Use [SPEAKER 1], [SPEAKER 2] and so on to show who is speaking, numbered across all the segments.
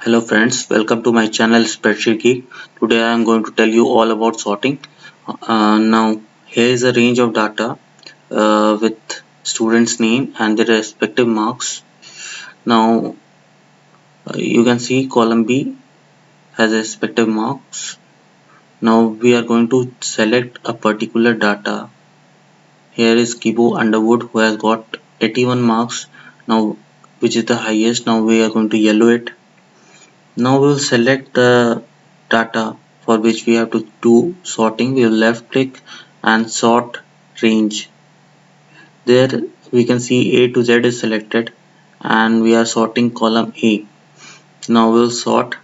[SPEAKER 1] Hello friends, welcome to my channel Spreadsheet Geek. Today I am going to tell you all about sorting. Now here is a range of data with students name and their respective marks. Now you can see column B has respective marks. Now we are going to select a particular data. Here is Kibo Underwood who has got 81 marks. Now which is the highest. Now we are going to yellow it. Now we will select the data for which we have to do sorting. We will left click and sort range. There we can see A to Z is selected and we are sorting column A. Now we will sort.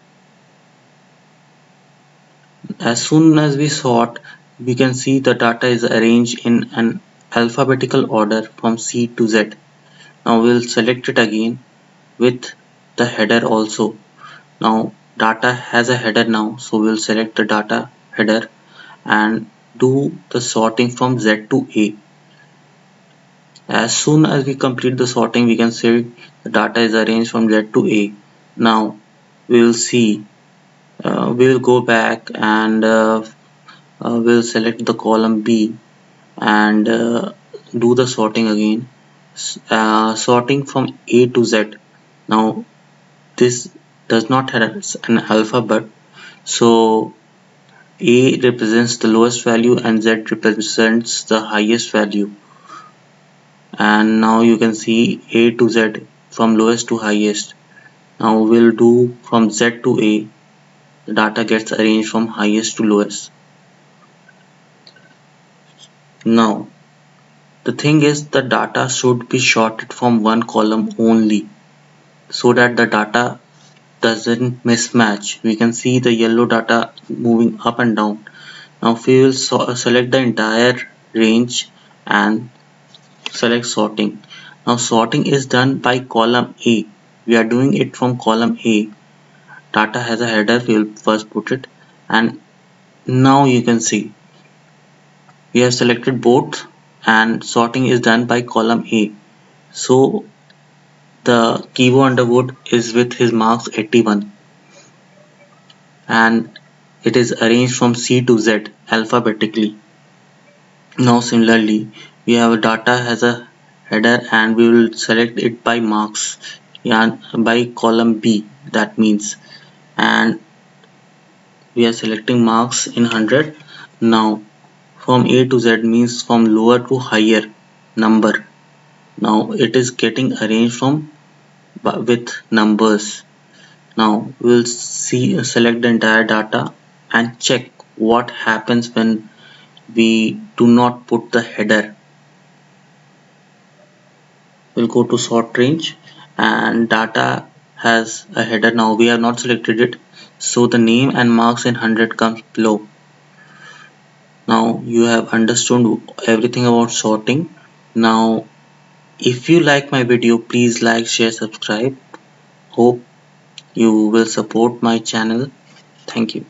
[SPEAKER 1] As soon as we sort, we can see the data is arranged in an alphabetical order from C to Z. Now we will select it again with the header also. Now data has a header now, so we'll select the data header and do the sorting from Z to A. As soon as we complete the sorting, we can see the data is arranged from Z to A. Now we will see, we will go back and we'll select the column B and do the sorting again. Sorting from A to Z. Now this does not have an alphabet, so A represents the lowest value and Z represents the highest value. And now you can see A to Z from lowest to highest. Now we'll do from Z to A. The data gets arranged from highest to lowest. Now the thing is the data should be sorted from one column only so that the data doesn't mismatch. We can see the yellow data moving up and down. Now we will select the entire range and select sorting. Now sorting is done by column A. We are doing it from column A. Data has a header, we will first put it, and now you can see we have selected both and sorting is done by column A. So the Kibo Underwood is with his marks 81 and it is arranged from C to Z alphabetically. Now similarly we have data has a header and we will select it by marks, and by column B, that means, and we are selecting marks in 100. Now from A to Z means from lower to higher number. Now it is getting arranged from with numbers. Now we'll see select the entire data and check what happens when we do not put the header. We'll go to sort range and data has a header. Now we have not selected it, so the name and marks in 100 comes below. Now you have understood everything about sorting. Now if you like my video, please like, share, subscribe. Hope you will support my channel. Thank you.